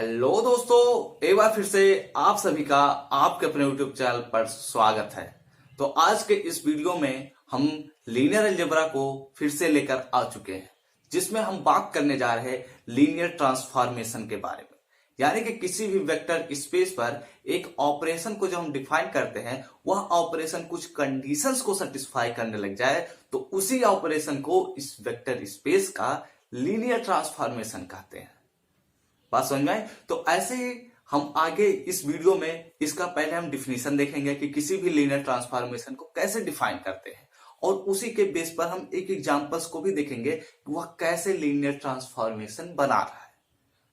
Hello दोस्तों, एक बार फिर से आप सभी का आपके अपने YouTube चैनल पर स्वागत है। तो आज के इस वीडियो में हम लीनियर अलजेब्रा को फिर से लेकर आ चुके हैं, जिसमें हम बात करने जा रहे हैं लीनियर ट्रांसफॉर्मेशन के बारे में। यानी कि किसी भी वेक्टर स्पेस पर एक ऑपरेशन को जब हम डिफाइन करते हैं, वह ऑपरेशन कुछ कंडीशंस को सेटिस्फाई करने लग जाए तो उसी ऑपरेशन को इस वेक्टर स्पेस का लीनियर ट्रांसफॉर्मेशन कहते हैं। बात समझ में आए? तो ऐसे ही हम आगे इस वीडियो में इसका पहले हम डिफिनीशन देखेंगे कि किसी भी लीनियर ट्रांसफॉर्मेशन को कैसे डिफाइन करते हैं, और उसी के बेस पर हम एक एग्जांपल्स को भी देखेंगे कि वह कैसे लीनियर ट्रांसफॉर्मेशन बना रहा है।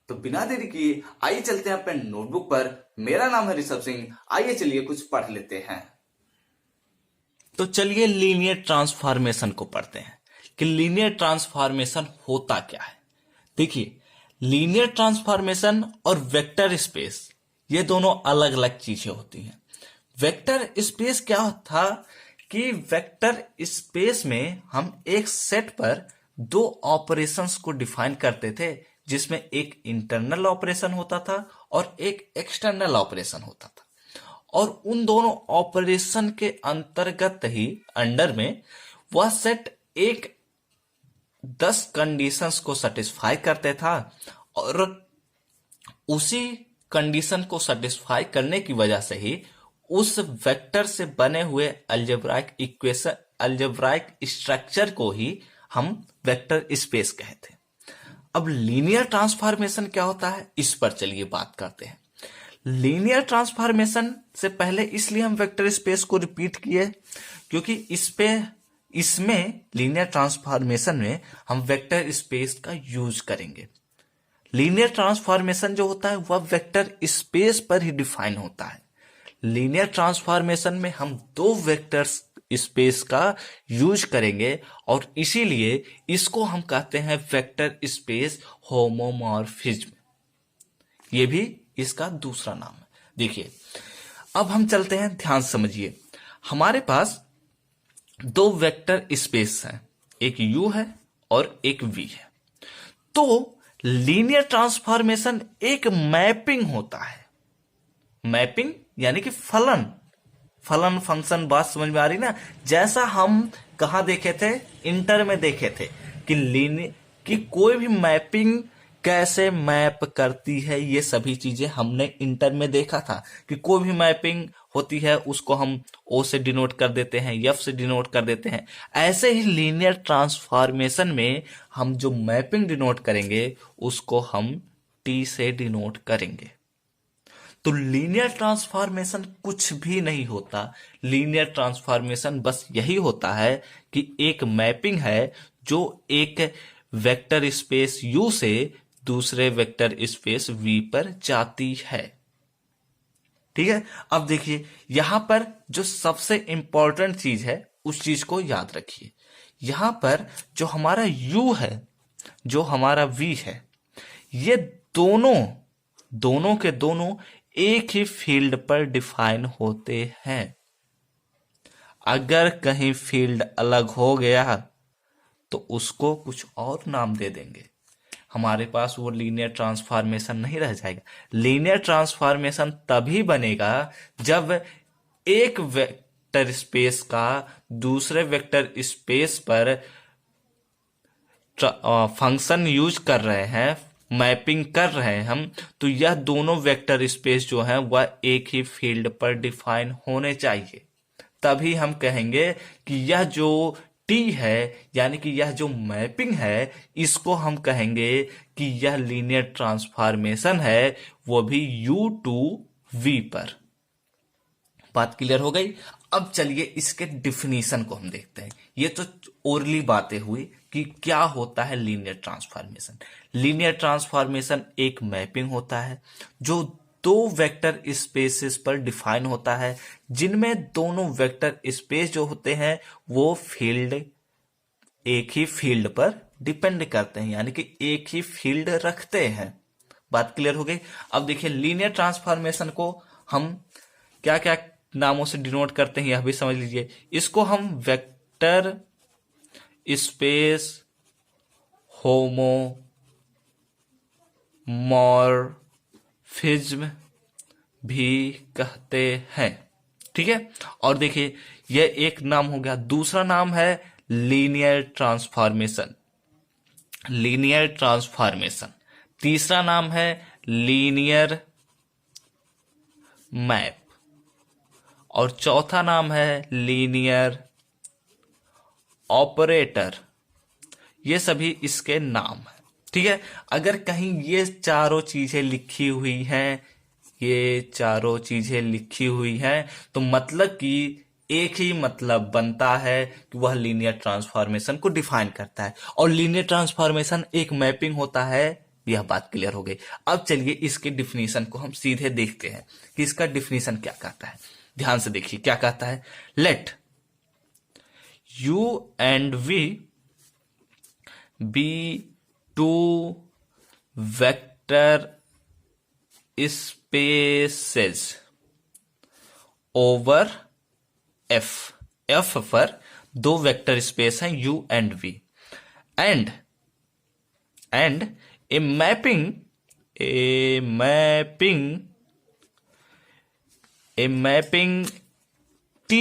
तो बिना देरी किए आइए चलते हैं अपने नोटबुक पर। मेरा नाम है ऋषभ सिंह, आइए चलिए कुछ पढ़ लेते हैं। तो चलिए लीनियर ट्रांसफॉर्मेशन को पढ़ते हैं कि लीनियर ट्रांसफॉर्मेशन होता क्या है। देखिए, लीनियर ट्रांसफॉर्मेशन और वेक्टर स्पेस ये दोनों अलग अलग चीजें होती हैं। वेक्टर स्पेस क्या था कि वेक्टर स्पेस में हम एक सेट पर दो ऑपरेशंस को डिफाइन करते थे, जिसमें एक इंटरनल ऑपरेशन होता था और एक एक्सटर्नल ऑपरेशन होता था, और उन दोनों ऑपरेशन के अंतर्गत ही अंडर में वह सेट एक 10 कंडीशंस को सेटिस्फाई करते था, और उसी कंडीशन को सेटिस्फाई करने की वजह से ही उस वेक्टर से बने हुए अलजेब्राइक इक्वेशन, अलजेब्राइक स्ट्रक्चर को ही हम वेक्टर स्पेस कहते हैं। अब लीनियर ट्रांसफॉर्मेशन क्या होता है, इस पर चलिए बात करते हैं। लीनियर ट्रांसफॉर्मेशन से पहले इसलिए हम वेक्टर स्पेस को रिपीट किए क्योंकि इसमें लीनियर ट्रांसफॉर्मेशन में हम वेक्टर स्पेस का यूज करेंगे। लीनियर ट्रांसफॉर्मेशन जो होता है वह वेक्टर स्पेस पर ही डिफाइन होता है। लीनियर ट्रांसफॉर्मेशन में हम दो वेक्टर स्पेस का यूज करेंगे, और इसीलिए इसको हम कहते हैं वेक्टर स्पेस होमोमॉर्फिज्म। ये भी इसका दूसरा नाम है। देखिए, अब हम चलते हैं, ध्यान समझिए। हमारे पास दो वेक्टर स्पेस हैं, एक U है और एक V है। तो लीनियर ट्रांसफॉर्मेशन एक मैपिंग होता है। मैपिंग यानी कि फलन फंक्शन। बात समझ में आ रही ना? जैसा हम कहा देखे थे, इंटर में देखे थे कि कोई भी मैपिंग कैसे मैप करती है, ये सभी चीजें हमने इंटर में देखा था कि कोई भी मैपिंग होती है उसको हम O से डिनोट कर देते हैं, F से डिनोट कर देते हैं। ऐसे ही लीनियर ट्रांसफॉर्मेशन में हम जो मैपिंग डिनोट करेंगे उसको हम T से डिनोट करेंगे। तो लीनियर ट्रांसफॉर्मेशन कुछ भी नहीं होता। लीनियर ट्रांसफॉर्मेशन बस यही होता है कि एक मैपिंग है जो एक वेक्टर स्पेस U से दूसरे वेक्टर स्पेस V पर जाती है। ठीक है, अब देखिए यहां पर जो सबसे इंपॉर्टेंट चीज है उस चीज को याद रखिए। यहां पर जो हमारा U है, जो हमारा V है, ये दोनों के दोनों एक ही फील्ड पर डिफाइन होते हैं। अगर कहीं फील्ड अलग हो गया तो उसको कुछ और नाम दे देंगे, हमारे पास वो लीनियर ट्रांसफॉर्मेशन नहीं रह जाएगा। लीनियर ट्रांसफॉर्मेशन तभी बनेगा जब एक वेक्टर स्पेस का दूसरे वेक्टर स्पेस पर फंक्शन यूज कर रहे हैं, मैपिंग कर रहे हैं हम, तो यह दोनों वेक्टर स्पेस जो हैं वह एक ही फील्ड पर डिफाइन होने चाहिए। तभी हम कहेंगे कि यह जो T है, यानी कि यह जो मैपिंग है, इसको हम कहेंगे कि यह लीनियर ट्रांसफॉर्मेशन है, वो भी U टू V पर। बात क्लियर हो गई? अब चलिए इसके डिफिनीशन को हम देखते हैं। ये तो ओरली बातें हुई कि क्या होता है लीनियर ट्रांसफॉर्मेशन। लीनियर ट्रांसफॉर्मेशन एक मैपिंग होता है जो दो वेक्टर स्पेसेस पर डिफाइन होता है, जिनमें दोनों वेक्टर स्पेस जो होते हैं वो फील्ड एक ही फील्ड पर डिपेंड करते हैं, यानी कि एक ही फील्ड रखते हैं। बात क्लियर हो गई? अब देखिए, लीनियर ट्रांसफॉर्मेशन को हम क्या क्या नामों से डिनोट करते हैं यह भी समझ लीजिए। इसको हम वेक्टर स्पेस होमोमॉर्फिज्म डिफिज्म भी कहते हैं। ठीक है, और देखिए यह एक नाम हो गया। दूसरा नाम है लीनियर ट्रांसफॉर्मेशन, लीनियर ट्रांसफॉर्मेशन। तीसरा नाम है लीनियर मैप, और चौथा नाम है लीनियर ऑपरेटर। ये सभी इसके नाम हैं। ठीक है, अगर कहीं ये चारों चीजें लिखी हुई हैं, ये चारों चीजें लिखी हुई हैं, तो मतलब कि एक ही मतलब बनता है कि वह लीनियर ट्रांसफॉर्मेशन को डिफाइन करता है, और लीनियर ट्रांसफॉर्मेशन एक मैपिंग होता है। यह बात क्लियर हो गई। अब चलिए इसके डिफिनीशन को हम सीधे देखते हैं कि इसका डिफिनीशन क्या कहता है। ध्यान से देखिए क्या कहता है। Let U and V be two vector spaces over F। F पर दो वेक्टर स्पेस हैं U and V, and a mapping T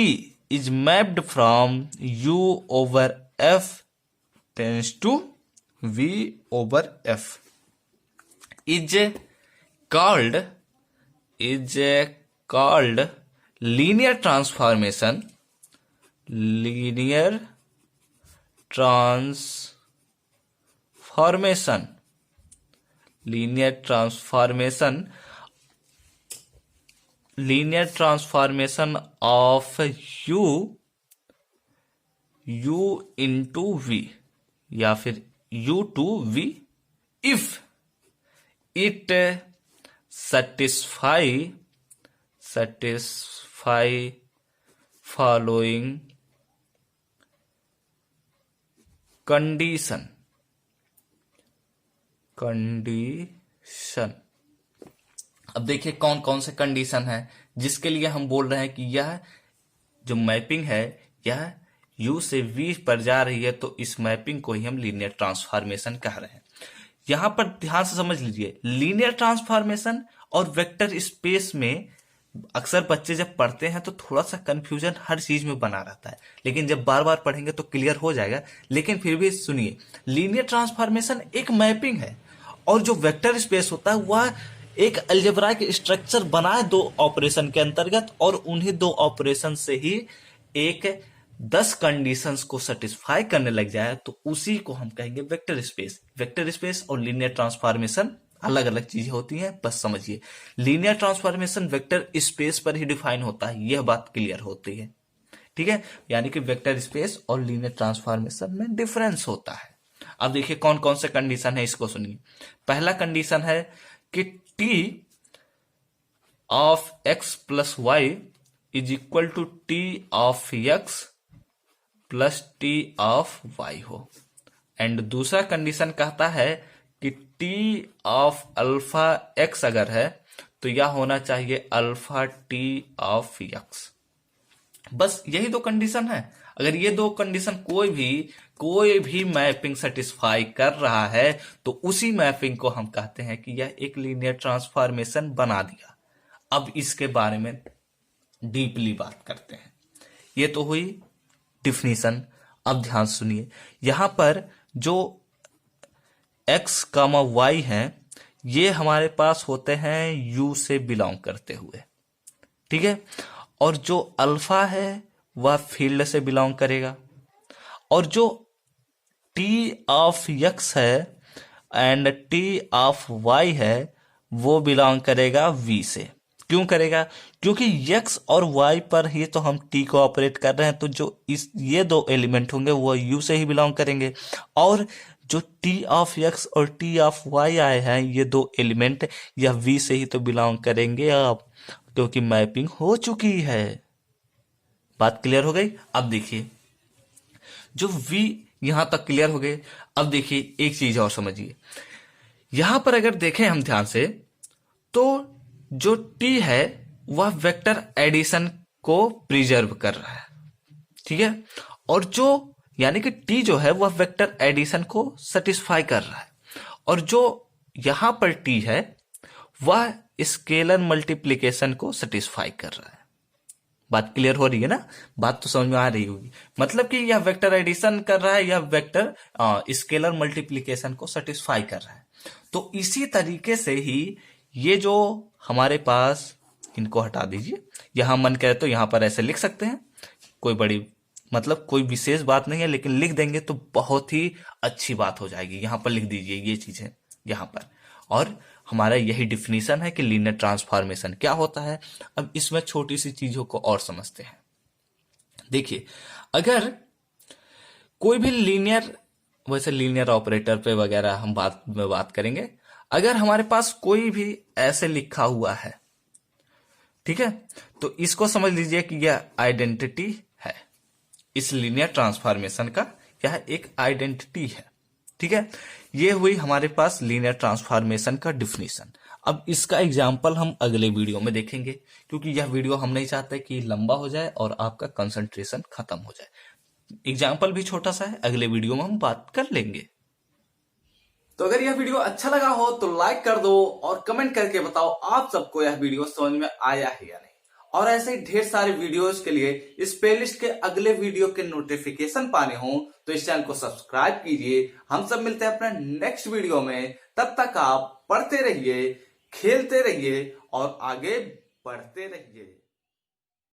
is mapped from U over F tends to V over F is called linear transformation, linear transformation, linear transformation, linear transformation of U into V या फिर U to V if it satisfy following condition। अब देखिए कौन कौन से condition है जिसके लिए हम बोल रहे हैं कि यह जो मैपिंग है यह U से V पर जा रही है, तो इस मैपिंग को ही हम लीनियर ट्रांसफॉर्मेशन कह रहे हैं। यहां पर ध्यान से समझ लीजिए, लीनियर ट्रांसफॉर्मेशन और वेक्टर स्पेस में अक्सर बच्चे जब पढ़ते हैं तो थोड़ा सा कंफ्यूजन हर चीज में बना रहता है, लेकिन जब बार बार पढ़ेंगे तो क्लियर हो जाएगा। लेकिन फिर भी सुनिए, लीनियर ट्रांसफॉर्मेशन एक मैपिंग है, और जो वेक्टर स्पेस होता है वह एक अलजेब्राइक स्ट्रक्चर बनाए दो ऑपरेशन के अंतर्गत, और उन्हीं दो ऑपरेशन से ही एक 10 कंडीशंस को सेटिस्फाई करने लग जाए तो उसी को हम कहेंगे वेक्टर स्पेस। वेक्टर स्पेस और लीनियर ट्रांसफॉर्मेशन अलग अलग चीजें होती हैं, बस समझिए। लीनियर ट्रांसफॉर्मेशन वेक्टर स्पेस पर ही डिफाइन होता है, यह बात क्लियर होती है। ठीक है, यानी कि वेक्टर स्पेस और लीनियर ट्रांसफॉर्मेशन में डिफरेंस होता है। अब देखिए कौन कौन से कंडीशन है, इसको सुनिए। पहला कंडीशन है कि T of x plus y is equal to T of x plus T of y हो। एंड दूसरा कंडीशन कहता है कि T ऑफ अल्फा x अगर है तो यह होना चाहिए अल्फा T ऑफ x। बस यही दो कंडीशन है। अगर ये दो कंडीशन कोई भी मैपिंग सेटिस्फाई कर रहा है तो उसी मैपिंग को हम कहते हैं कि यह एक लीनियर ट्रांसफॉर्मेशन बना दिया। अब इसके बारे में डीपली बात करते हैं। ये तो हुई डिफिनीशन। अब ध्यान सुनिए, यहां पर जो x, y हैं ये हमारे पास होते हैं U से बिलोंग करते हुए। ठीक है, और जो अल्फा है वह फील्ड से बिलोंग करेगा, और जो T ऑफ x है एंड T ऑफ y है वो बिलोंग करेगा V से। क्यों करेगा? क्योंकि x और y पर ही तो हम T को ऑपरेट कर रहे हैं, तो जो ये दो एलिमेंट होंगे वो U से ही बिलोंग करेंगे, और जो T ऑफ x और T ऑफ y आए हैं ये दो एलिमेंट यह V से ही तो बिलोंग करेंगे अब, क्योंकि मैपिंग हो चुकी है। बात क्लियर हो गई? अब देखिए जो V यहां तक क्लियर हो गए। अब देखिए एक चीज और समझिए, यहां पर अगर देखें हम ध्यान से तो जो T है वह वेक्टर एडिशन को प्रिजर्व कर रहा है। ठीक है, और जो यानी कि T जो है वह वेक्टर एडिशन को सेटिस्फाई कर रहा है, और जो यहां पर T है वह स्केलर मल्टीप्लिकेशन को सेटिस्फाई कर रहा है। बात क्लियर हो रही है ना? बात तो समझ में आ रही होगी। मतलब कि यह वेक्टर एडिशन कर रहा है, यह वेक्टर स्केलर मल्टीप्लिकेशन को सेटिस्फाई कर रहा है। तो इसी तरीके से ही ये जो हमारे पास, इनको हटा दीजिए, यहां मन करे तो यहां पर ऐसे लिख सकते हैं, कोई बड़ी मतलब कोई विशेष बात नहीं है, लेकिन लिख देंगे तो बहुत ही अच्छी बात हो जाएगी। यहां पर लिख दीजिए ये चीजें यहां पर। और हमारा यही डिफिनीशन है कि लीनियर ट्रांसफॉर्मेशन क्या होता है। अब इसमें छोटी सी चीजों को और समझते हैं। देखिए, अगर कोई भी लीनियर, वैसे लीनियर ऑपरेटर पे वगैरह हम बात करेंगे। अगर हमारे पास कोई भी ऐसे लिखा हुआ है, ठीक है, तो इसको समझ लीजिए कि यह आइडेंटिटी है। इस लीनियर ट्रांसफॉर्मेशन का यह एक आइडेंटिटी है। ठीक है, ये हुई हमारे पास लीनियर ट्रांसफॉर्मेशन का डिफिनीशन। अब इसका एग्जाम्पल हम अगले वीडियो में देखेंगे, क्योंकि यह वीडियो हम नहीं चाहते कि लंबा हो जाए और आपका कंसंट्रेशन खत्म हो जाए। एग्जाम्पल भी छोटा सा है, अगले वीडियो में हम बात कर लेंगे। तो अगर यह वीडियो अच्छा लगा हो तो लाइक कर दो और कमेंट करके बताओ आप सबको यह वीडियो समझ में आया है या नहीं। और ऐसे ही ढेर सारे वीडियोस के लिए इस प्लेलिस्ट के अगले वीडियो के नोटिफिकेशन पाने हो तो इस चैनल को सब्सक्राइब कीजिए। हम सब मिलते हैं अपने नेक्स्ट वीडियो में। तब तक आप पढ़ते रहिए, खेलते रहिए और आगे बढ़ते रहिए।